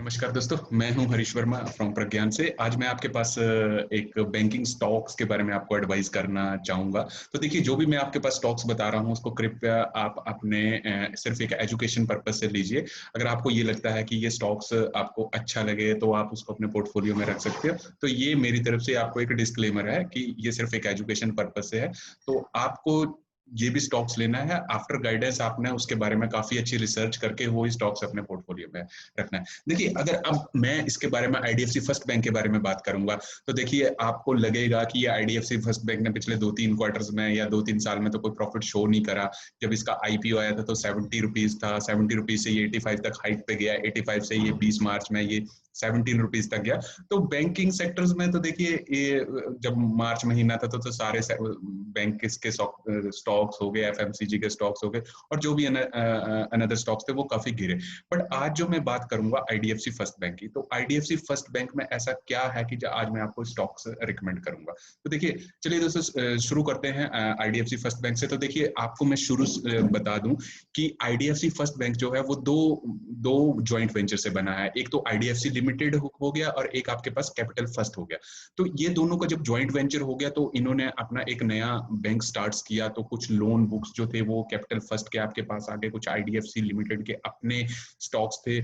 नमस्कार दोस्तों, मैं हूं हरीश वर्मा फ्रॉम प्रज्ञान से। आज मैं आपके पास एक बैंकिंग स्टॉक्स के बारे में आपको एडवाइस करना चाहूँगा। तो देखिए, जो भी मैं आपके पास स्टॉक्स बता रहा हूँ उसको कृपया आप अपने सिर्फ एक एजुकेशन पर्पज से लीजिए। अगर आपको ये लगता है कि ये स्टॉक्स आपको अच्छा लगे तो आप उसको अपने पोर्टफोलियो में रख सकते हो। तो ये मेरी तरफ से आपको एक डिस्क्लेमर है कि ये सिर्फ एक एजुकेशन पर्पज से है। तो आपको ये भी स्टॉक्स लेना है आफ्टर गाइडेंस, आपने उसके बारे में काफी अच्छी रिसर्च करके वो स्टॉक्स अपने पोर्टफोलियो में रखना है। देखिए, अगर अब मैं इसके बारे में आईडीएफसी फर्स्ट बैंक के बारे में बात करूंगा तो देखिए, आपको लगेगा कि ये आईडीएफसी फर्स्ट बैंक ने पिछले 2-3 क्वार्टर्स में या 2-3 साल में तो कोई प्रॉफिट शो नहीं करा। जब इसका आईपीओ आया था तो 70 रुपीज था, 70 रुपीज से ये 85 तक हाइट पे गया, 85 से ये 20 मार्च में ये 17 रुपीज तक गया। तो बैंकिंग सेक्टर्स में तो देखिए, ये जब मार्च महीना था तो सारे बैंक के स्टॉक्स हो गए, एफएमसीजी के स्टॉक्स हो गए और जो भी अनदर स्टॉक्स थे वो काफी गिरे। बट आज जो मैं बात करूंगा आईडीएफसी फर्स्ट बैंक की, तो आईडीएफसी फर्स्ट बैंक में ऐसा क्या है कि आज मैं आपको स्टॉक्स रिकमेंड करूंगा। तो देखिए, चलिए दोस्तों शुरू करते हैं आईडीएफसी फर्स्ट बैंक से। तो देखिए, आपको मैं शुरू बता दूं कि आईडीएफसी फर्स्ट बैंक जो है वो दो दो ज्वाइंट वेंचर से बना है। एक तो आईडीएफसी लिमिटेड हो गया और एक आपके पास कैपिटल फर्स्ट हो गया। तो ये दोनों का जब ज्वाइंट वेंचर हो गया तो इन्होंने अपना एक नया बैंक स्टार्ट किया। तो कुछ लोन बुक्स जो थे वो कैपिटल फर्स्ट के आपके पास आ गए, कुछ आईडीएफसी लिमिटेड के अपने स्टॉक्स थे,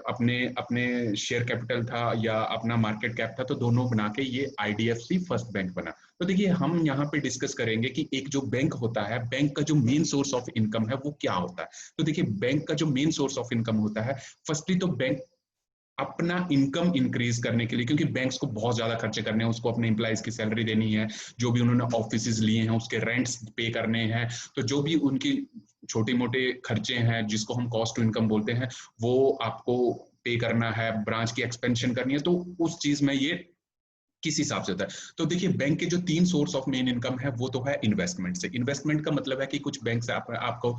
अपने अपने शेयर कैपिटल था या अपना मार्केट कैप था, तो दोनों बना के ये आईडीएफसी फर्स्ट बैंक बना। तो देखिए, हम यहाँ पे डिस्कस करेंगे कि एक जो बैंक होता है, बैंक का जो मेन सोर्स ऑफ इनकम है वो क्या होता है। तो देखिए, बैंक का जो मेन सोर्स ऑफ इनकम होता है, फर्स्टली तो बैंक अपना इनकम इंक्रीज करने के लिए, क्योंकि बैंक्स को बहुत ज्यादा खर्चे करने हैं, उसको अपने एम्प्लॉइज की सैलरी देनी है, जो भी उन्होंने ऑफिस लिए हैं उसके रेंट्स पे करने हैं, तो जो भी उनकी छोटे मोटे खर्चे हैं जिसको हम कॉस्ट टू इनकम बोलते हैं वो आपको पे करना है, ब्रांच की एक्सपेंशन करनी है, तो उस चीज में ये किस हिसाब से होता है। तो देखिए, बैंक के जो 3 सोर्स ऑफ मेन इनकम है वो तो है इन्वेस्टमेंट से। इन्वेस्टमेंट का मतलब है कि कुछ बैंक से आपको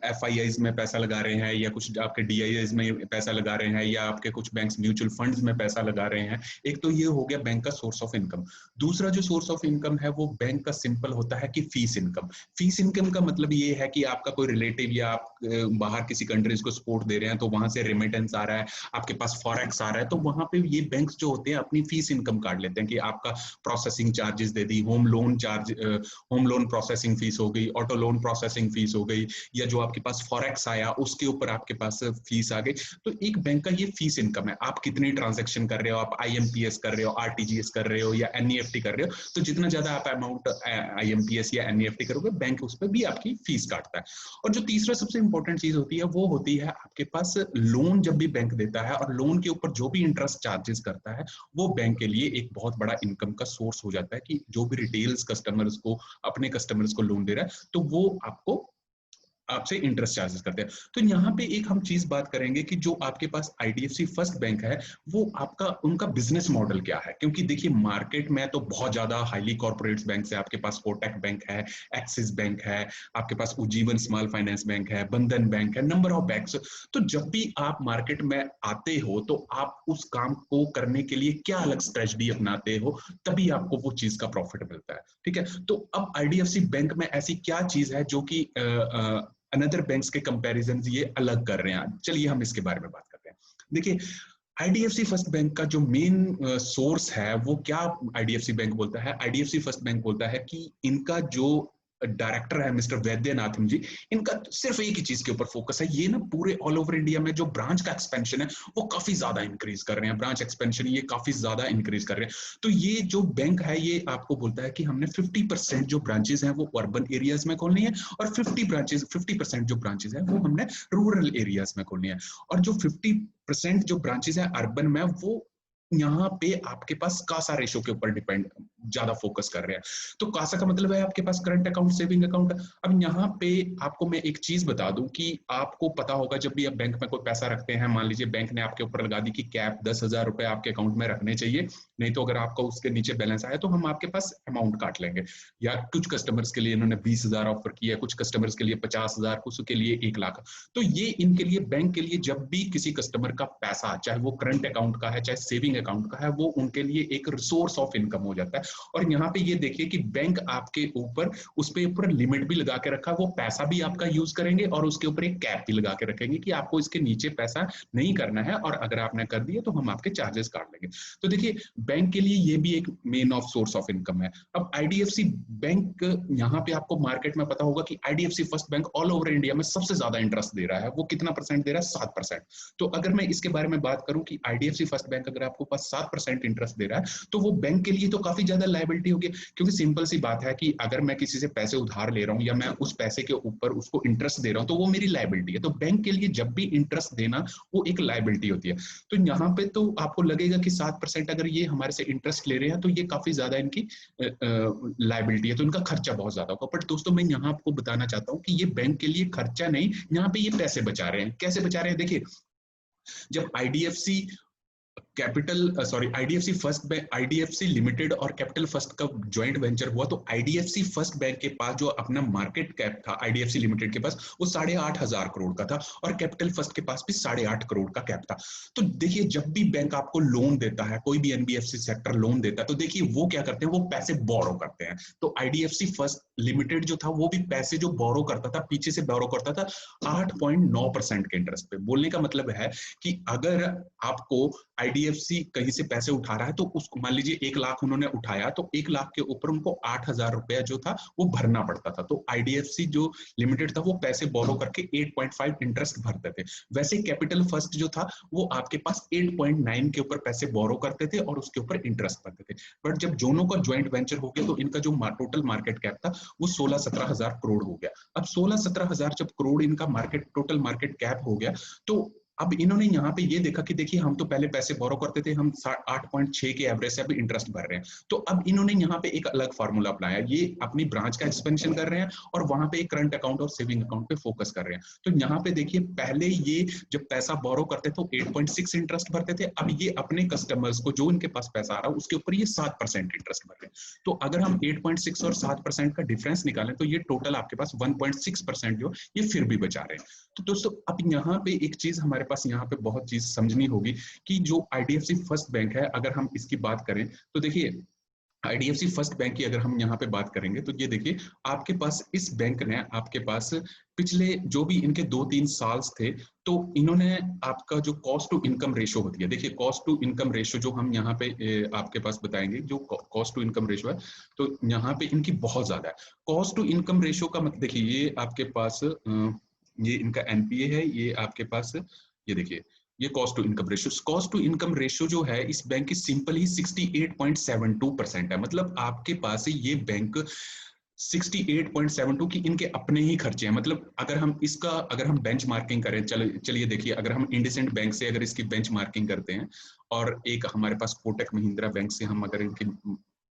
एफआईआईज में पैसा लगा रहे हैं, या कुछ आपके डीआईआईज में पैसा लगा रहे हैं, या आपके कुछ बैंक्स म्यूचुअल फंड्स में पैसा लगा रहे हैं। एक तो ये हो गया बैंक का सोर्स ऑफ इनकम। दूसरा जो सोर्स ऑफ इनकम है वो बैंक का सिंपल होता है कि फीस इनकम। फीस इनकम का मतलब ये है कि आपका कोई रिलेटिव या आप बाहर किसी कंट्रीज को सपोर्ट दे रहे हैं तो वहां से रेमिटेंस आ रहा है, आपके पास फॉरेक्स आ रहा है, तो वहां पे ये बैंक्स जो होते हैं अपनी फीस इनकम काट लेते हैं कि आपका प्रोसेसिंग चार्जेस दे दी, होम लोन प्रोसेसिंग फीस हो गई, ऑटो लोन प्रोसेसिंग फीस हो गई, या जो आपके पास फॉरेक्स आया उसके ऊपर आपके पास फीस आ गई। तो एक बैंक का ये फीस इनकम है। आप कितनी ट्रांजेक्शन कर रहे हो, आप आईएमपीएस कर रहे हो, आरटीजीएस कर रहे हो या एनईएफटी कर रहे हो, तो जितना ज्यादा आप अमाउंट आईएमपीएस या एनईएफटी करोगे, बैंक उस पर भी आपकी फीस काटता है। और जो तीसरा सबसे इंपॉर्टेंट चीज होती है वो होती है आपके पास लोन। जब भी बैंक देता है और लोन के ऊपर जो भी इंटरेस्ट चार्जेस करता है, वो बैंक के लिए एक बहुत बड़ा इनकम का सोर्स हो जाता है कि जो भी रिटेल्स कस्टमर्स को, अपने कस्टमर्स को लोन दे रहा है तो वो आपसे इंटरेस्ट चार्जेस करते हैं। तो यहाँ पे एक हम चीज बात करेंगे कि जो आपके पास आईडीएफसी फर्स्ट बैंक है वो आपका उनका बिजनेस मॉडल क्या है। क्योंकि देखिए, मार्केट में तो बहुत ज्यादा हाईली कॉर्पोरेट बैंक है, आपके पास कोटक बैंक है, एक्सिस बैंक है, आपके पास उज्जीवन स्मॉल फाइनेंस बैंक है, बंधन बैंक है, नंबर ऑफ बैंक्स। तो जब भी आप मार्केट में आते हो तो आप उस काम को करने के लिए क्या अलग स्ट्रेटजी अपनाते हो, तभी आपको वो चीज का प्रॉफिट मिलता है। ठीक है, तो अब आईडीएफसी बैंक में ऐसी क्या चीज है जो कि अनदर बैंक्स के कंपैरिजन ये अलग कर रहे हैं, चलिए हम इसके बारे में बात करते हैं। देखिए, आईडीएफसी फर्स्ट बैंक का जो मेन सोर्स है वो क्या आईडीएफसी बैंक बोलता है, आईडीएफसी फर्स्ट बैंक बोलता है कि इनका जो डायरेक्टर है मिस्टर वैद्यनाथन जी, इनका सिर्फ एक ही चीज के ऊपर फोकस है। ये ना पूरे ऑल ओवर इंडिया में जो ब्रांच का एक्सपेंशन है वो काफी ज्यादा इंक्रीज कर रहे हैं, ब्रांच एक्सपेंशन ये काफी ज्यादा इंक्रीज कर रहे हैं। तो ये जो बैंक है ये आपको बोलता है कि हमने 50% जो ब्रांचेस हैं वो अर्बन एरियाज में खोलनी है, और 50% जो ब्रांचेस है वो हमने रूरल एरियाज में खोलनी है। और जो 50% जो ब्रांचेस है अर्बन में, वो यहाँ पे आपके पास कासा रेशो के ऊपर डिपेंड ज्यादा फोकस कर रहे हैं। तो कासा का मतलब है आपके पास करंट अकाउंट, सेविंग अकाउंट। अब यहाँ पे आपको मैं एक चीज बता दूं कि आपको पता होगा जब भी आप बैंक में कोई पैसा रखते हैं, मान लीजिए बैंक ने आपके ऊपर लगा दी कि कैप 10,000 रुपए आपके अकाउंट में रखने चाहिए, नहीं तो अगर आपका उसके नीचे बैलेंस आया तो हम आपके पास अमाउंट काट लेंगे। या कुछ कस्टमर्स के लिए इन्होंने 20,000 ऑफर किया, कुछ कस्टमर्स के लिए 50,000, कुछ के लिए 1 लाख। तो ये इनके लिए, बैंक के लिए, जब भी किसी कस्टमर का पैसा, चाहे वो करंट अकाउंट का है चाहे सेविंग अकाउंट का है, वो उनके लिए एक सोर्स ऑफ इनकम हो जाता है। और यहाँ पे ये देखिए कि बैंक आपके ऊपर उस पे ऊपर लिमिट भी लगा के रखा है, वो पैसा भी आपका यूज करेंगे और उसके ऊपर एक कैप भी लगा के रखेंगे कि आपको इसके नीचे पैसा नहीं करना है, और अगर आपने कर दिया तो हम आपके चार्जेस काट लेंगे। तो देखिए बैंक के लिए ये भी एक main of source of income है। अब आईडीएफसी बैंक, यहाँ पे आपको मार्केट में पता होगा कि IDFC first bank all over India में सबसे ज्यादा इंटरेस्ट दे रहा है। वो कितना परसेंट दे रहा है? 7%। तो अगर मैं इसके बारे में बात करूं कि आईडीएफसी फर्स्ट बैंक अगर आपको पास 7% इंटरेस्ट दे रहा है, तो वो बैंक के लिए तो काफी ज्यादा लायबिलिटी होगी, क्योंकि सिंपल सी बात है कि अगर मैं किसी से पैसे उधार ले रहा हूं या मैं उस पैसे के ऊपर उसको इंटरेस्ट दे रहा हूं, तो वो मेरी लायबिलिटी है। तो बैंक के लिए जब भी इंटरेस्ट देना वो एक लायबिलिटी होती है। तो यहाँ पे तो आपको लगेगा कि 7% अगर ये हमारे से इंटरेस्ट ले रहे हैं तो ये काफी ज्यादा इनकी लायबिलिटी है, तो इनका खर्चा बहुत ज्यादा होगा। बट दोस्तों मैं यहाँ आपको बताना चाहता हूँ कि ये बैंक के लिए खर्चा नहीं, यहाँ पे ये पैसे बचा रहे हैं। कैसे बचा रहे हैं? देखिए, जब IDFC capital sorry IDFC first bank, IDFC limited और कैपिटल फर्स्ट का ज्वाइंट वेंचर हुआ, तो आईडीएफसी फर्स्ट बैंक के पास जो अपना मार्केट कैप था आईडीएफसी लिमिटेड के पास, वो 8,500 करोड़ का था, और कैपिटल फर्स्ट के पास भी 8.5 करोड़ का कैप था। तो देखिए जब भी बैंक आपको लोन देता है, कोई भी एनबीएफसी सेक्टर लोन देता है, तो देखिए वो क्या करते हैं, वो पैसे बोरो करते हैं। तो आईडीएफसी फर्स्ट लिमिटेड जो था वो भी पैसे जो बोरो करता था, पीछे से बोरो करता था 8.9% के इंटरेस्ट पे। बोलने का मतलब है कि अगर आपको आईडीएफसी कहीं से पैसे उठा रहा है, तो उसको मान लीजिए 1 लाख उन्होंने उठाया, तो 1 लाख के ऊपर उनको 8,000 रुपया जो था वो भरना पड़ता था। तो आईडीएफसी जो लिमिटेड था वो पैसे बोरो करके 8.5 इंटरेस्ट भरते थे। वैसे कैपिटल फर्स्ट जो था वो आपके पास 8.9 के ऊपर पैसे बोरो करते थे और उसके ऊपर इंटरेस्ट भरते थे। बट जब दोनों का ज्वाइंट वेंचर हो गया, तो इनका जो टोटल मार्केट कैप था वो 16-17 हजार करोड़ हो गया। अब 16-17 हजार जब करोड़ इनका मार्केट टोटल मार्केट कैप हो गया, तो अब इन्होंने यहाँ पे ये देखा कि देखिए हम तो पहले पैसे बोरो करते थे, हम 8.6 के एवरेज से अभी इंटरेस्ट भर रहे हैं। तो अब इन्होंने यहाँ पे एक अलग फार्मूला अपनाया, ये अपनी ब्रांच का एक्सपेंशन कर रहे हैं और वहां पे एक करंट अकाउंट और सेविंग अकाउंट पे फोकस कर रहे हैं। तो यहाँ पे देखिए पहले ये जब पैसा बोरो करते तो 8.6 इंटरेस्ट भरते थे, अब ये अपने कस्टमर्स को जो इनके पास पैसा आ रहा है उसके ऊपर ये 7% इंटरेस्ट भर रहे हैं। तो अगर हम 8.6 और 7% का डिफरेंस निकालें, तो ये टोटल आपके पास 1.6% जो ये फिर भी बचा रहे हैं। तो दोस्तों अब यहाँ पे एक चीज हमारे पास यहाँ पे बहुत चीज समझनी होगी कि जो आईडीएफसी फर्स्ट बैंक है, अगर हम इसकी बात करें तो देखिए आईडीएफसी फर्स्ट बैंक की अगर हम यहाँ पे बात करेंगे, तो ये देखिए आपके पास इस बैंक ने आपके पास पिछले जो भी इनके 2-3 साल थे, तो इन्होंने आपका जो कॉस्ट टू इनकम रेशो होती है, देखिए कॉस्ट टू इनकम रेशो जो हम यहाँ पे आपके पास बताएंगे, जो कॉस्ट टू इनकम रेशो है, तो यहाँ पे इनकी बहुत ज्यादा है। कॉस्ट टू इनकम रेशो का मतलब देखिए ये आपके पास ये इनका एनपीए है, ये आपके पास ये देखिए ये cost to income ratio, cost to income ratio जो है इस बैंक की सिंपल ही 68.72% है। मतलब आपके पास ये बैंक 68.72 की इनके अपने ही खर्चे हैं। मतलब अगर हम बेंच मार्किंग करें, चलिए देखिए अगर हम इंडसइंड बैंक से अगर इसकी बेंच मार्किंग करते हैं और एक हमारे पास कोटक महिंद्रा बैंक से हम अगर इनकी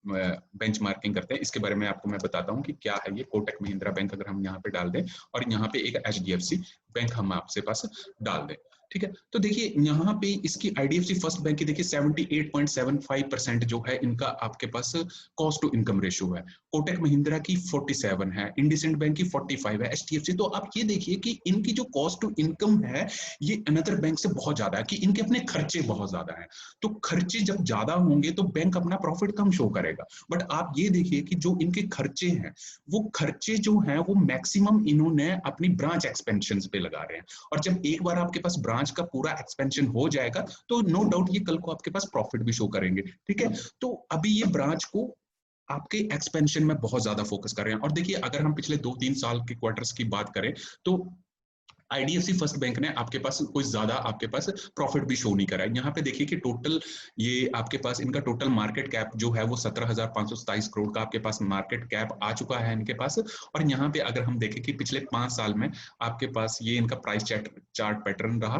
बेंच मार्किंग करते हैं, इसके बारे में आपको मैं बताता हूं कि क्या है ये कोटक महिंद्रा बैंक। अगर हम यहाँ पे डाल दें और यहाँ पे एक एचडीएफसी बैंक हम आपसे पास डाल दें, ठीक है, तो देखिए यहाँ पे इसकी आईडीएफसी फर्स्ट बैंक की देखिए 78.75% जो है इनका आपके पास कॉस्ट टू इनकम रेशियो है। कोटक महिंद्रा की 47 है, इंडसइंड बैंक की 45 है, एचडीएफसी। तो आप ये देखिए कि इनकी जो कॉस्ट टू इनकम है ये अनदर बैंक से बहुत ज्यादा है, कि इनके अपने खर्चे बहुत ज्यादा है। तो खर्चे जब ज्यादा होंगे तो बैंक अपना प्रॉफिट कम शो करेगा। बट आप ये देखिए कि जो इनके खर्चे हैं, वो खर्चे जो हैं वो मैक्सिमम इन्होंने अपनी ब्रांच एक्सपेंशन पे लगा रहे हैं। और जब एक बार आपके पास ब्रांच का पूरा एक्सपेंशन हो जाएगा तो नो डाउट ये कल को आपके पास प्रॉफिट भी शो करेंगे, ठीक है। तो अभी ये ब्रांच को आपके एक्सपेंशन में बहुत ज्यादा फोकस कर रहे हैं। और देखिए अगर हम पिछले 2-3 साल के क्वार्टर्स की बात करें, तो आईडीएफसी फर्स्ट बैंक ने आपके पास कोई ज्यादा आपके पास प्रॉफिट भी शो नहीं करा है। यहाँ पे देखिए कि टोटल ये आपके पास इनका टोटल मार्केट कैप जो है वो 17,527 करोड़ का आपके पास मार्केट कैप आ चुका है इनके पास। और यहाँ पे अगर हम देखें कि पिछले 5 साल में आपके पास ये इनका प्राइस चार्ट पैटर्न रहा,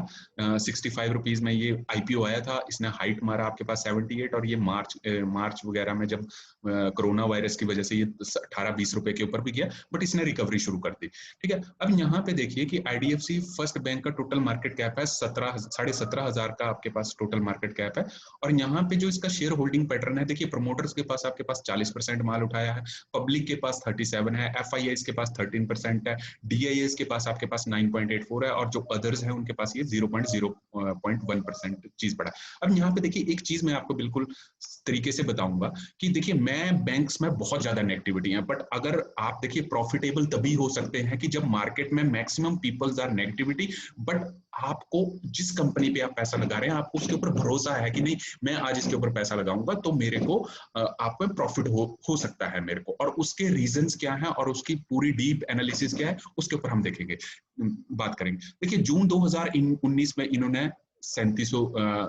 65 रुपीज में ये आईपीओ आया था, इसने हाइट मारा आपके पास 78, और ये मार्च वगैरह में जब कोरोना वायरस की वजह से ये 18-20 रुपए के ऊपर भी गया, बट इसने रिकवरी शुरू कर दी, ठीक है। अब यहाँ पे देखिए कि आईडीएफसी आईडीएफसी फर्स्ट बैंक का टोटल मार्केट कैप है 17,500 का आपके पास टोटल मार्केट कैप है। और यहाँ पे जो इसका शेयर होल्डिंग पैटर्न है, देखिए प्रमोटर्स के पास आपके पास 40% माल उठाया है, पब्लिक के पास 37 है, एफआईआईस के पास 13% है, डीआईएस के पास आपके पास 9.84 है, और जो अदर्स है उनके पास ये 0.1% चीज पड़ा। अब यहाँ पे देखिए एक चीज मैं आपको बिल्कुल तरीके से बताऊंगा कि देखिए मैं बैंक्स में बहुत ज्यादा नेगेटिविटी है, बट अगर आप देखिए प्रॉफिटेबल तभी हो सकते हैं कि जब मार्केट में maximum peoples are negativity, but आपको जिस कंपनी पे आप पैसा लगा रहे हैं आपको उसके ऊपर भरोसा है कि नहीं मैं आज इसके ऊपर पैसा लगाऊंगा तो मेरे को आप में प्रॉफिट हो सकता है मेरे को, और उसके रीजंस क्या है और उसकी पूरी डीप एनालिसिस क्या है उसके ऊपर हम देखेंगे, बात करेंगे। देखिए जून 2019 में इन्होंने 3700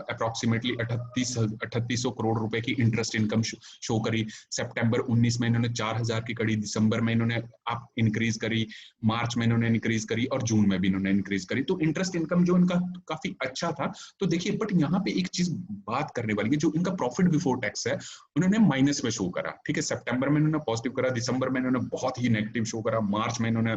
अप्रोक्सीमेटली 3800 करोड़ रुपए की इंटरेस्ट इनकम शो करी। सितंबर 19 में इन्होंने 4000 की करी, दिसंबर में इन्होंने अप इंक्रीज करी, मार्च में इन्होंने इंक्रीज करी और जून में भी इन्होंने इंक्रीज करी। तो इंटरेस्ट इनकम जो इनका काफी अच्छा था। तो देखिए बट यहाँ पे एक चीज बात करने वाली है, जो इनका प्रॉफिट बिफोर टैक्स है उन्होंने माइनस में शो करा, ठीक है। सितंबर में इन्होंने पॉजिटिव करा, दिसंबर में इन्होंने बहुत ही नेगेटिव शो करा, मार्च में इन्होंने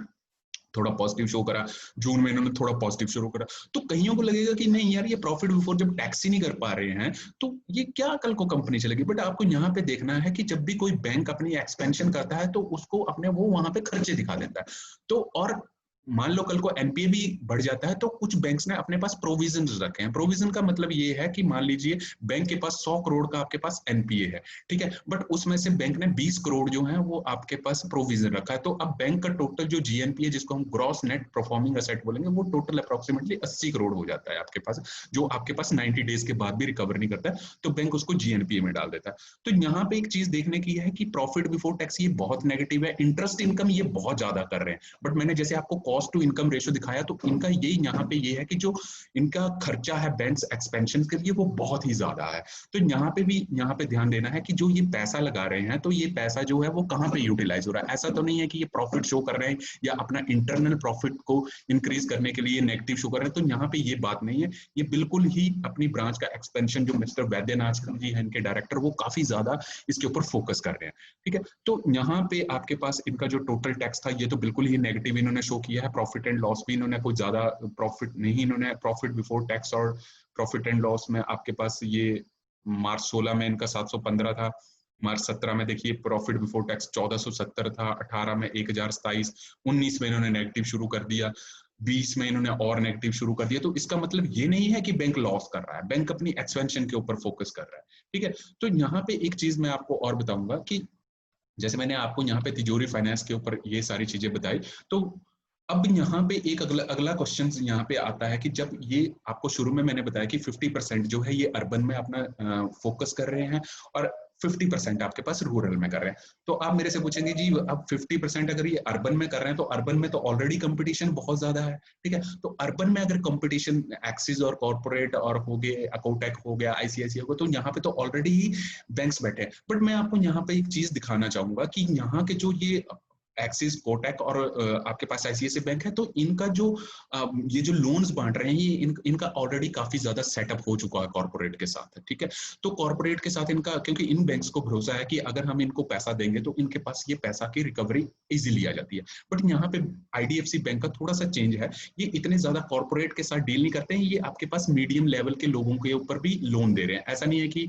थोड़ा पॉजिटिव शो करा, जून में इन्होंने थोड़ा पॉजिटिव शुरू करा। तो कईयों को लगेगा कि नहीं यार ये प्रॉफिट बिफोर जब टैक्स ही नहीं कर पा रहे हैं तो ये क्या कल को कंपनी चलेगी। बट आपको यहाँ पे देखना है कि जब भी कोई बैंक अपनी एक्सपेंशन करता है तो उसको अपने वो वहां पे खर्चे दिखा देता है। तो और मान लो कल को एनपीए भी बढ़ जाता है तो कुछ बैंक्स ने अपने पास प्रोविजन रखे हैं। प्रोविजन का मतलब ये है कि मान लीजिए बैंक के पास 100 करोड़ का आपके पास एनपीए है, ठीक है, बट उसमें से बैंक ने 20 करोड़ जो है वो आपके पास प्रोविजन रखा है। तो अब बैंक का टोटल जो जीएनपीए जिसको हम ग्रॉस नेट परफॉर्मिंग असेट बोलेंगे वो टोटल अप्रोक्सीमेटली 80 करोड़ हो जाता है आपके पास, जो आपके पास 90 डेज के बाद भी रिकवर नहीं करता है, तो बैंक उसको जीएनपीए में डाल देता है। तो यहाँ पे एक चीज देखने की है कि प्रॉफिट बिफोर टैक्स ये बहुत नेगेटिव है, इंटरेस्ट इनकम ये बहुत ज्यादा कर रहे हैं, बट मैंने जैसे आपको कॉस्ट टू इनकम रेशियो दिखाया तो इनका ये यहाँ पे ये है कि जो इनका खर्चा है बैंक्स एक्सपेंशन के लिए वो बहुत ही ज्यादा है। तो यहाँ पे भी यहाँ पे ध्यान देना है कि जो ये पैसा लगा रहे हैं तो ये पैसा जो है वो कहाँ पे यूटिलाइज हो रहा है। ऐसा तो नहीं है कि ये प्रॉफिट शो कर रहे हैं या अपना इंटरनल प्रॉफिट को इंक्रीज करने के लिए नेगेटिव शो कर रहे हैं, तो यहाँ पे ये बात नहीं है। ये बिल्कुल ही अपनी ब्रांच का एक्सपेंशन, जो मिस्टर वैद्यनाथ जी हैं इनके डायरेक्टर, वो काफी ज्यादा इसके ऊपर फोकस कर रहे हैं, ठीक है। तो यहाँ पे आपके पास इनका जो टोटल टैक्स था ये तो बिल्कुल ही नेगेटिव इन्होंने शो किया है। प्रॉफिट एंड लॉस भी इन्होंने कुछ ज्यादा प्रॉफिट नहीं, इन्होंने प्रॉफिट बिफोर टैक्स और प्रॉफिट एंड लॉस में आपके पास ये मार्च 16 में इनका 715 था, मार्च 17 में देखिए प्रॉफिट बिफोर टैक्स 1470 था, 18 में 1027, 19 में इन्होंने नेगेटिव शुरू कर दिया, 20 में इन्होंने और नेगेटिव शुरू कर दिया। तो इसका मतलब ये नहीं है कि बैंक लॉस कर रहा है, बैंक अपनी एक्सपेंशन के ऊपर फोकस कर रहा है, ठीक है। तो यहाँ पे एक चीज मैं आपको और बताऊंगा कि जैसे मैंने आपको यहाँ पे तिजोरी फाइनेंस के ऊपर ये सारी चीजें बताई, तो अब यहाँ पे एक अगला क्वेश्चन यहाँ पे आता है कि जब ये आपको शुरू में मैंने बताया कि 50% जो है ये अर्बन में अपना फोकस कर रहे हैं और 50% आपके पास रूरल में कर रहे हैं। तो आप मेरे से पूछेंगे जी अब 50% अगर ये अर्बन में कर रहे हैं तो अर्बन में तो ऑलरेडी कंपटीशन बहुत ज्यादा है, ठीक है। तो अर्बन में अगर कंपटीशन एक्सिस और कॉर्पोरेट और हो गए, अकोटेक हो गया, आईसीआईसीआई हो गया, तो यहाँ पे तो ऑलरेडी ही बैंक्स बैठे हैं। बट मैं आपको यहाँ पे एक चीज दिखाना चाहूंगा कि यहाँ के जो ये एक्सिस, कोटक और आपके पास आईसीआईसीआई बैंक है, तो इनका जो ये जो लोन्स बांट रहे हैं ये इनका ऑलरेडी काफी ज्यादा सेटअप हो चुका है कॉर्पोरेट के साथ, ठीक है। तो कॉर्पोरेट के साथ इनका, क्योंकि इन बैंक्स को भरोसा है कि अगर हम इनको पैसा देंगे तो इनके पास ये पैसा की रिकवरी इजीली आ जाती है। बट यहाँ पे आईडीएफसी बैंक का थोड़ा सा चेंज है, ये इतने ज्यादा कॉर्पोरेट के साथ डील नहीं करते हैं, ये आपके पास मीडियम लेवल के लोगों के ऊपर भी लोन दे रहे हैं। ऐसा नहीं है कि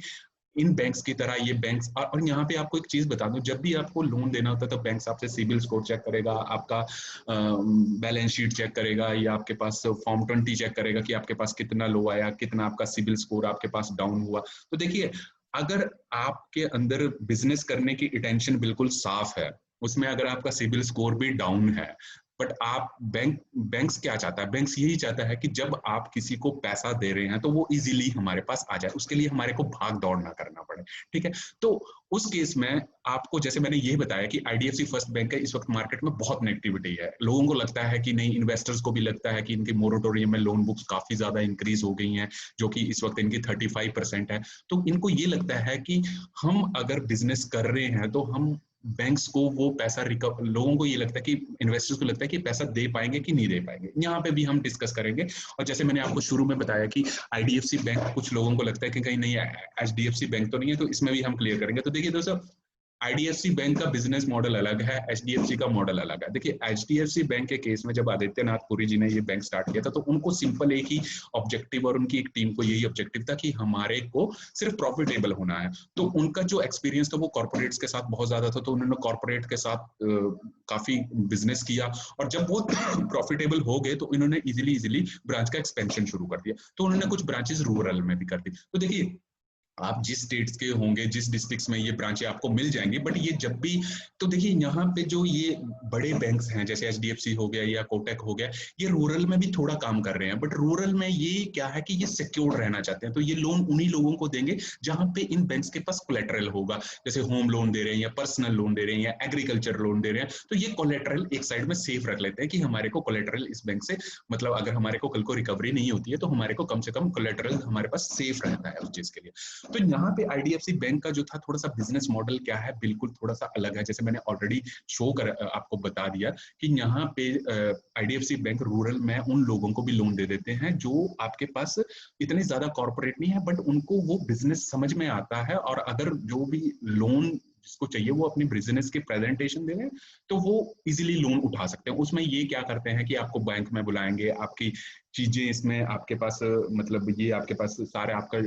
इन बैंक्स की तरह ये बैंक्स, और यहाँ पे आपको एक चीज बता दूं, जब भी आपको लोन देना होता है तो बैंक्स आपसे सिबिल स्कोर चेक करेगा, आपका बैलेंस शीट चेक करेगा, या आपके पास फॉर्म 20 चेक करेगा कि आपके पास कितना लो आया, कितना आपका सिबिल स्कोर आपके पास डाउन हुआ। तो देखिए अगर आपके अंदर बिजनेस करने की इंटेंशन बिल्कुल साफ है, उसमें अगर आपका सिबिल स्कोर भी डाउन है, बट आप बैंक्स क्या चाहता है, बैंक्स यही चाहता है कि जब आप किसी को पैसा दे रहे हैं तो वो इजीली हमारे पास आ जाए, उसके लिए हमारे को भाग दौड़ ना करना पड़े, ठीक है। तो उस केस में आपको, जैसे मैंने ये बताया कि आईडीएफसी फर्स्ट बैंक है, इस वक्त मार्केट में बहुत नेगेटिविटी है, लोगों को लगता है कि नहीं, इन्वेस्टर्स को भी लगता है कि इनके मोरेटोरियम में लोन बुक्स काफी ज्यादा इंक्रीज हो गई हैं, जो कि इस वक्त इनकी 35% है। तो इनको ये लगता है कि हम अगर बिजनेस कर रहे हैं तो हम बैंक्स को वो पैसा लोगों को ये लगता है कि इन्वेस्टर्स को लगता है कि पैसा दे पाएंगे कि नहीं दे पाएंगे। यहाँ पे भी हम डिस्कस करेंगे। और जैसे मैंने आपको शुरू में बताया कि आईडीएफसी बैंक कुछ लोगों को लगता है कि कहीं नहीं एचडीएफसी बैंक तो नहीं है, तो इसमें भी हम क्लियर करेंगे। तो देखिए दोस्तों, आईडीएफसी बैंक का बिजनेस मॉडल अलग है, एचडीएफसी का मॉडल अलग है। देखिए एचडीएफसी बैंक के केस में जब आदित्यनाथ पुरी जी ने ये बैंक स्टार्ट किया था तो उनको सिंपल एक ही ऑब्जेक्टिव और उनकी एक टीम को यही ऑब्जेक्टिव था कि हमारे को सिर्फ प्रॉफिटेबल होना है। तो उनका जो एक्सपीरियंस था वो कॉर्पोरेट्स के साथ बहुत ज्यादा था, तो उन्होंने कॉर्पोरेट के साथ काफी बिजनेस किया, और जब वो प्रॉफिटेबल हो गए तो इन्होंने इजिली ब्रांच का एक्सपेंशन शुरू कर दिया। तो उन्होंने कुछ ब्रांचेस रूरल में भी कर दी। तो देखिए आप जिस स्टेट्स के होंगे, जिस डिस्ट्रिक्ट्स में ये ब्रांचें आपको मिल जाएंगी, बट ये जब भी, तो देखिए यहाँ पे जो ये बड़े बैंक्स हैं जैसे एचडीएफसी हो गया या कोटक हो गया, ये रूरल में भी थोड़ा काम कर रहे हैं, बट रूरल में ये क्या है कि ये सिक्योर्ड रहना चाहते हैं, तो ये लोन उन्हीं लोगों को देंगे जहां पे इन बैंक्स के पास कोलेटरल होगा, जैसे होम लोन दे रहे हैं या पर्सनल लोन दे रहे हैं या एग्रीकल्चर लोन दे रहे हैं, तो ये कोलेटरल एक साइड में सेफ रख लेते हैं कि हमारे को कोलेटरल इस बैंक से, मतलब अगर हमारे को कल को रिकवरी नहीं होती है तो हमारे को कम से कम कोलेटरल हमारे पास सेफ रहता है उस चीज के लिए। तो यहाँ पे आईडीएफसी बैंक का जो था थोड़ा सा बिजनेस मॉडल क्या है, बिल्कुल थोड़ा सा अलग है। जैसे मैंने ऑलरेडी शो कर आपको बता दिया कि यहाँ पे आईडीएफसी बैंक रूरल में उन लोगों को भी लोन दे देते हैं जो आपके पास इतने ज्यादा कॉर्पोरेट नहीं है, बट उनको वो बिजनेस समझ में आता है, और अगर जो भी लोन जिसको चाहिए वो अपनी बिजनेस के प्रेजेंटेशन दे रहे हैं तो वो इजीली लोन उठा सकते हैं। उसमें ये क्या करते हैं कि आपको बैंक में बुलाएंगे, आपकी चीजें इसमें आपके पास, मतलब ये आपके पास सारे आपका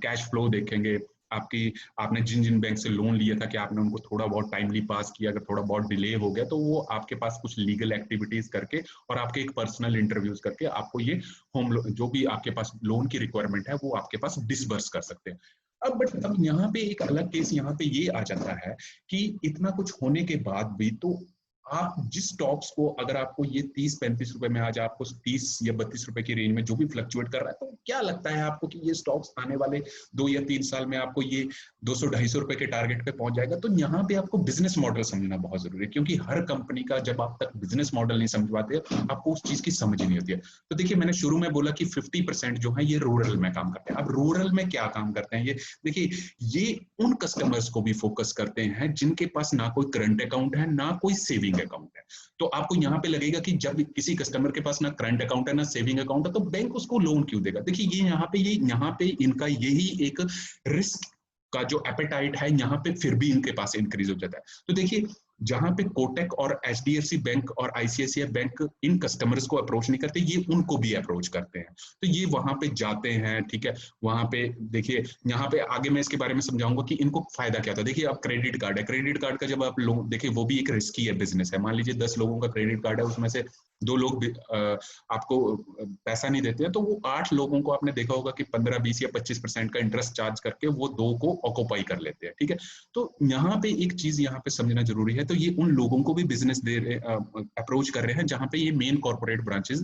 कैश फ्लो देखेंगे, आपकी आपने जिन जिन बैंक से लोन लिया था कि आपने उनको थोड़ा बहुत टाइमली पास किया, अगर थोड़ा बहुत डिले हो गया तो वो आपके पास कुछ लीगल एक्टिविटीज करके और आपके एक पर्सनल इंटरव्यूज करके आपको ये होम जो भी आपके पास लोन की रिक्वायरमेंट है वो आपके पास डिसबर्स कर सकते हैं। अब यहाँ पे एक अलग केस यहाँ पे ये आ जाता है कि इतना कुछ होने के बाद भी तो आप जिस स्टॉक्स को, अगर आपको ये 30-35 रुपए में आज आपको 30 या 32 रुपए की रेंज में जो भी फ्लक्चुएट कर रहा है, तो क्या लगता है आपको कि ये स्टॉक्स आने वाले 2 या 3 साल में आपको ये 200-250 रुपए के टारगेट पे पहुंच जाएगा? तो यहाँ पे आपको बिजनेस मॉडल समझना बहुत जरूरी है, क्योंकि हर कंपनी का जब आप तक बिजनेस मॉडल नहीं समझ पाते आपको उस चीज की समझ ही नहीं होती है। तो देखिए मैंने शुरू में बोला कि 50% जो है ये रूरल में काम करते हैं। अब रूरल में क्या काम करते हैं ये देखिए, ये उन कस्टमर्स को भी फोकस करते हैं जिनके पास ना कोई करंट अकाउंट है ना कोई सेविंग अकाउंट है। तो आपको यहाँ पे लगेगा कि जब किसी कस्टमर के पास ना करंट अकाउंट है ना सेविंग अकाउंट है तो बैंक उसको लोन क्यों देगा? देखिए ये यहाँ पे इनका यही एक रिस्क का जो एपेटाइट है यहाँ पे फिर भी इनके पास इंक्रीज हो जाता है। तो देखिए जहां पे कोटक और एचडीएफसी बैंक और आईसीआईसीआई बैंक इन कस्टमर्स को अप्रोच नहीं करते, ये उनको भी अप्रोच करते हैं। तो ये वहां पे जाते हैं, ठीक है, वहां पे देखिए यहाँ पे आगे मैं इसके बारे में समझाऊंगा कि इनको फायदा क्या था। देखिए अब क्रेडिट कार्ड है, क्रेडिट कार्ड का जब आप लोग देखिए वो भी एक रिस्की है बिजनेस है। मान लीजिए 10 लोगों का क्रेडिट कार्ड है, उसमें से 2 लोग आपको पैसा नहीं देते हैं, तो वो 8 लोगों को आपने देखा होगा कि 15, 20 या 25% का इंटरेस्ट चार्ज करके वो 2 को ऑक्यूपाई कर लेते हैं, ठीक है। तो यहाँ पे एक चीज यहाँ पे समझना जरूरी है, तो ये उन लोगों को भी बिजनेस दे रहे अप्रोच कर रहे हैं जहां पे ये मेन कॉर्पोरेट ब्रांचेस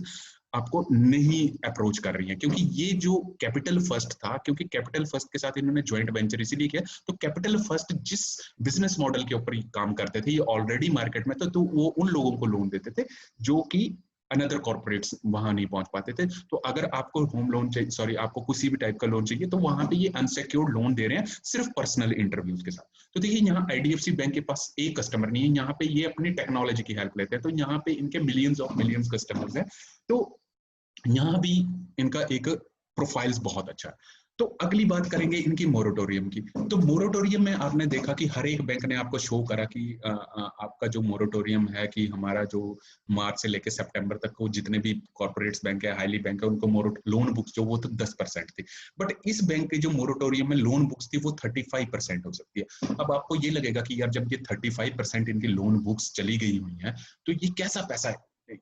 आपको नहीं अप्रोच कर रही हैं, क्योंकि ये जो कैपिटल फर्स्ट था, क्योंकि कैपिटल फर्स्ट के साथ इन्होंने ज्वाइंट वेंचर इसीलिए किया, तो कैपिटल फर्स्ट जिस बिजनेस मॉडल के ऊपर काम करते थे ये ऑलरेडी मार्केट में तो वो उन लोगों को लोन देते थे जो कि अनदर कॉर्पोरेट्स वहां नहीं पहुंच पाते थे। तो अगर आपको होम लोन चाहिए, सॉरी आपको किसी भी टाइप का लोन चाहिए, तो वहां पे ये अनसिक्योर्ड लोन दे रहे हैं सिर्फ पर्सनल इंटरव्यूज के साथ। तो देखिए यहाँ आईडीएफसी बैंक के पास एक कस्टमर नहीं है, यहाँ पे ये अपनी टेक्नोलॉजी की हेल्प लेते हैं, तो यहाँ पे इनके मिलियंस ऑफ मिलियंस कस्टमर्स हैं। तो यहाँ भी इनका एक प्रोफाइल्स बहुत अच्छा है। तो अगली बात करेंगे इनकी मोरेटोरियम की। तो मोरेटोरियम में आपने देखा कि हर एक बैंक ने आपको शो करा कि आपका जो मोरेटोरियम है कि हमारा जो मार्च से लेकर सितंबर तक को जितने भी कॉर्पोरेट्स बैंक है, हाईली बैंक है, उनको लोन बुक्स जो वो तो 10% थी, बट इस बैंक के जो मोरेटोरियम में लोन बुक्स थी वो 35% हो सकती है। अब आपको ये लगेगा कि यार जब ये 35% इनकी लोन बुक्स चली गई हुई है तो ये कैसा पैसा है,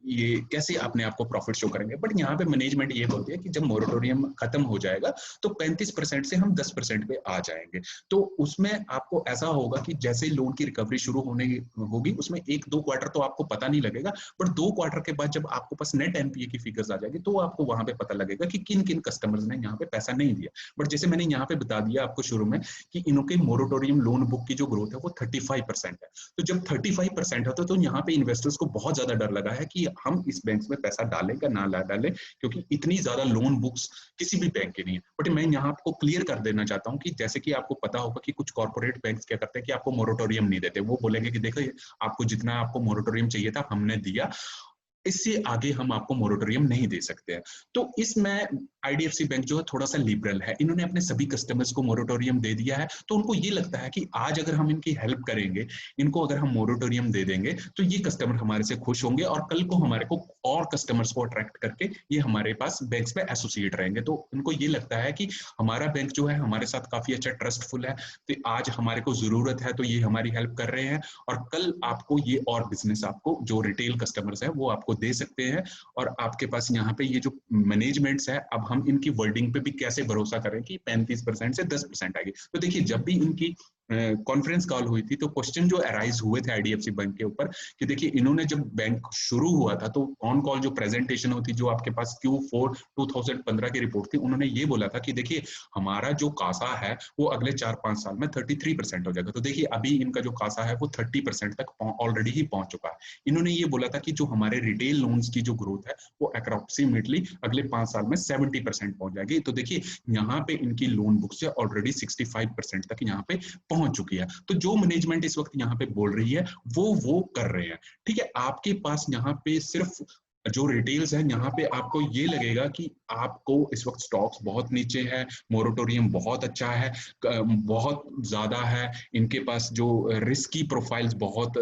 ये कैसे अपने आप को प्रॉफिट शो करेंगे? बट यहाँ पे मैनेजमेंट ये बोलती है कि जब मोरेटोरियम खत्म हो जाएगा तो 35% से हम 10% पे आ जाएंगे। तो उसमें आपको ऐसा होगा कि जैसे लोन की रिकवरी शुरू होने होगी उसमें 1-2 क्वार्टर तो आपको पता नहीं लगेगा, बट 2 क्वार्टर के बाद जब आपको पास नेट एनपीए की फिगर्स आ जाएगी तो आपको वहां पे पता लगेगा कि किन किन कस्टमर्स ने यहाँ पे पैसा नहीं दिया। बट जैसे मैंने यहाँ पे बता दिया आपको शुरू में कि इनके मोरेटोरियम लोन बुक की जो ग्रोथ है वो 35% है। तो जब 35% होता है तो यहाँ पे इन्वेस्टर्स को बहुत ज्यादा डर लगा है कि हम इस बैंक में पैसा डालें या ना डालें, क्योंकि इतनी ज्यादा लोन बुक्स किसी भी बैंक की नहीं है। बट मैं यहाँ आपको क्लियर कर देना चाहता हूँ कि जैसे कि आपको पता होगा कि कुछ कॉर्पोरेट बैंक्स क्या करते हैं कि आपको मोरेटोरियम नहीं देते, वो बोलेंगे कि देखो आपको जितना आपको मोरेटोरियम चाहिए था हमने दिया, इससे आगे हम आपको मोरेटोरियम नहीं दे सकते हैं। तो इसमें आईडीएफसी बैंक जो है थोड़ा सा लिबरल है, इन्होंने अपने सभी कस्टमर्स को मोरेटोरियम दे दिया है। तो उनको ये लगता है कि आज अगर हम इनकी हेल्प करेंगे, इनको अगर हम मोरेटोरियम दे देंगे, तो ये कस्टमर हमारे से खुश होंगे और कल को हमारे को और कस्टमर्स को अट्रैक्ट करके ये हमारे पास बैंक्स में एसोसिएट रहेंगे। तो उनको ये लगता है कि हमारा बैंक जो है हमारे साथ काफी अच्छा ट्रस्टफुल है, तो आज हमारे को जरूरत है तो ये हमारी हेल्प कर रहे हैं, और कल आपको ये और बिजनेस आपको जो रिटेल कस्टमर्स है वो आपको दे सकते हैं। और आपके पास यहाँ पे ये जो मैनेजमेंट्स है, अब हम इनकी वर्डिंग पे भी कैसे भरोसा करें कि 35% से 10% आएगी। तो देखिए, जब भी इनकी कॉन्फ्रेंस कॉल हुई थी, तो क्वेश्चन जो अराइज हुए थे आईडीएफसी बैंक के ऊपर कि देखिए, इन्होंने जब बैंक शुरू हुआ था तो ऑन कॉल जो प्रेजेंटेशन होती, जो आपके पास Q4 2015 की रिपोर्ट थी, उन्होंने ये बोला था कि देखिए, हमारा जो कासा है वो अगले 4-5 साल में 33% हो जाएगा। तो देखिए, अभी इनका जो कासा है वो 30% तक ऑलरेडी ही पहुंच चुका है। इन्होंने ये बोला था कि जो हमारे रिटेल लोन्स की जो ग्रोथ है वो अप्रोक्सीमेटली अगले 5 साल में 70% पहुंच जाएगी। तो देखिए, यहाँ पे इनकी लोन बुक से ऑलरेडी 65% तक यहाँ पे पहुंच चुकी है। तो जो मैनेजमेंट इस वक्त यहाँ पे बोल रही है वो कर रहे हैं। ठीक है, आपके पास यहाँ पे सिर्फ जो रिटेल्स है, यहाँ पे आपको ये लगेगा कि आपको इस वक्त स्टॉक्स बहुत नीचे है, मोरेटोरियम बहुत अच्छा है, बहुत ज्यादा है, इनके पास जो रिस्की प्रोफाइल्स बहुत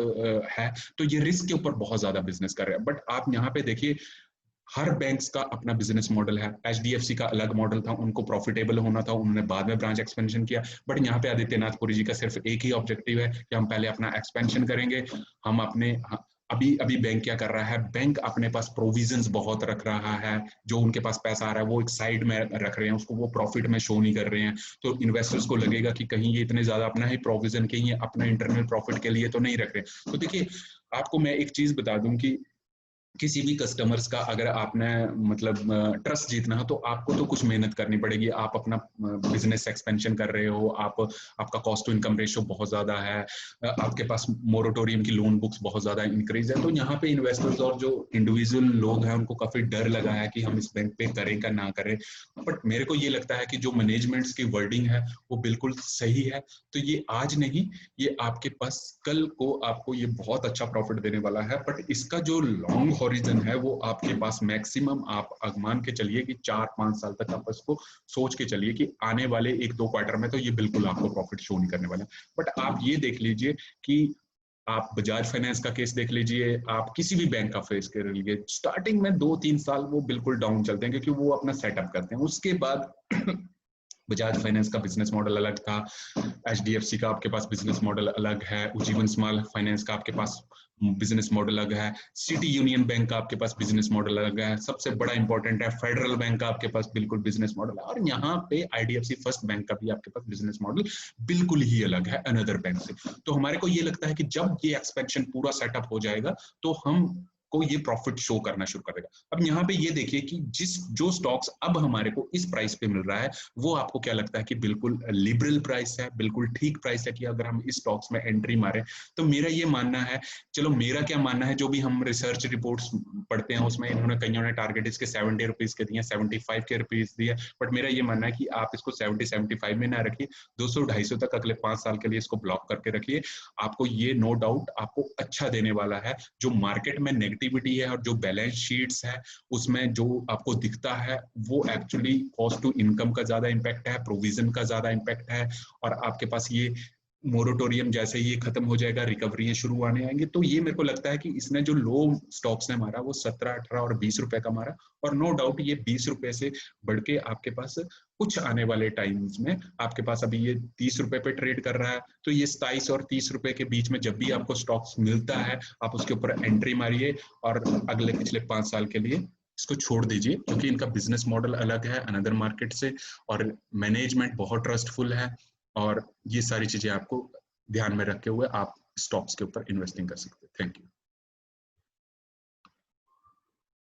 है, तो ये रिस्क के ऊपर बहुत ज्यादा बिजनेस कर रहे हैं। बट आप यहाँ पे देखिए, हर बैंक्स का अपना बिजनेस मॉडल है। एचडीएफसी का अलग मॉडल था, उनको प्रॉफिटेबल होना था, उन्होंने बाद में ब्रांच एक्सपेंशन किया। बट यहाँ पे आदित्यनाथ पुरी जी का सिर्फ एक ही ऑब्जेक्टिव है कि हम पहले अपना एक्सपेंशन करेंगे। हम अपने अभी अभी बैंक क्या कर रहा है, बैंक अपने पास प्रोविजंस बहुत रख रहा है, जो उनके पास पैसा आ रहा है वो एक साइड में रख रहे हैं, उसको वो प्रॉफिट में शो नहीं कर रहे हैं। तो इन्वेस्टर्स को लगेगा कि कहीं ये इतने ज्यादा अपना ही प्रोविजन, कहीं ये अपना इंटरनल प्रॉफिट के लिए तो नहीं रख रहे। तो देखिए, आपको मैं एक चीज बता दूं कि किसी भी कस्टमर्स का अगर आपने मतलब ट्रस्ट जीतना हो, तो आपको तो कुछ मेहनत करनी पड़ेगी। आप अपना बिजनेस एक्सपेंशन कर रहे हो, आपका कॉस्ट टू इनकम रेशियो बहुत ज्यादा है, आपके पास मोरेटोरियम की लोन बुक्स बहुत ज्यादा इंक्रीज है। तो यहाँ पे इन्वेस्टर्स और जो इंडिविजुअल लोग हैं उनको काफी डर लगा है कि हम इस बैंक पे करें का ना करें। बट मेरे को ये लगता है कि जो मैनेजमेंट्स की वर्डिंग है वो बिल्कुल सही है। तो ये आज नहीं, ये आपके पास कल को आपको ये बहुत अच्छा प्रॉफिट देने वाला है। बट इसका जो लॉन्ग हॉरिजन है वो आपके पास मैक्सिमम आप मान के चलिए कि 4-5 साल तक आप इसको सोच के चलिए कि आने वाले 1-2 क्वार्टर में तो ये बिल्कुल आपको प्रॉफिट शो नहीं करने वाला। बट आप ये देख लीजिए कि आप बजाज फाइनेंस का केस देख लीजिए, आप किसी भी बैंक का फेस कर लीजिए, स्टार्टिंग में 2-3 साल वो बिल्कुल डाउन चलते हैं क्योंकि वो अपना सेटअप करते हैं। उसके बाद बजाज फाइनेंस का बिजनेस मॉडल अलग था, एचडीएफसी का आपके पास बिजनेस मॉडल अलग है, उज्जीवन स्मॉल फाइनेंस का आपके पास बिजनेस मॉडल अलग है, सिटी यूनियन बैंक का आपके पास बिजनेस मॉडल अलग है, सबसे बड़ा इंपॉर्टेंट है फेडरल बैंक का आपके पास बिल्कुल बिजनेस मॉडल है, और यहाँ पे आईडीएफसी फर्स्ट बैंक का भी आपके पास बिजनेस मॉडल बिल्कुल ही अलग है अनदर बैंक से। तो हमारे को ये लगता है कि जब ये एक्सपेंशन पूरा सेटअप हो जाएगा तो हम को ये प्रॉफिट शो करना शुरू कर देगा। अब यहाँ पे ये देखिए कि जो स्टॉक्स अब हमारे को इस प्राइस पे मिल रहा है वो आपको क्या लगता है कि बिल्कुल लिबरल प्राइस है, बिल्कुल ठीक प्राइस है कि अगर हम इस स्टॉक्स में एंट्री मारे? तो मेरा ये मानना है, चलो मेरा क्या मानना है, जो भी हम रिसर्च रिपोर्ट्स पढ़ते हैं उसमें इन्होंने कईयों ने टारगेट इसके 70 रुपीज के दिए, 75 के रुपीज दिए। बट मेरा ये मानना है कि आप इसको 70-75 में ना रखिए, 200-250 तक अगले 5 साल के लिए इसको ब्लॉक करके रखिए। आपको ये नो डाउट आपको अच्छा देने वाला है। जो मार्केट में नेगेटिविटी है और जो बैलेंस शीट्स है उसमें जो आपको दिखता है वो एक्चुअली कॉस्ट टू इनकम का ज्यादा इम्पैक्ट है, प्रोविजन का ज्यादा इम्पैक्ट है, और आपके पास ये मोरेटोरियम जैसे ही खत्म हो जाएगा रिकवरी शुरू आने आएंगे। तो ये मेरे को लगता है कि इसने जो लो स्टॉक्स ने मारा वो 17, 18 और 20 रुपए का मारा, और नो डाउट ये 20 रुपए से बढ़ के आपके पास कुछ आने वाले टाइम्स में आपके पास अभी ये 30 रुपए पे ट्रेड कर रहा है। तो ये 27 और 30 रुपए के बीच में जब भी आपको स्टॉक्स मिलता है आप उसके ऊपर एंट्री मारिए, और अगले पिछले 5 साल के लिए इसको छोड़ दीजिए, क्योंकि इनका बिजनेस मॉडल अलग है अनदर मार्केट से, और मैनेजमेंट बहुत ट्रस्टफुल है, और ये सारी चीजें आपको ध्यान में रखे हुए आप स्टॉक्स के ऊपर इन्वेस्टिंग कर सकते हैं। Thank you.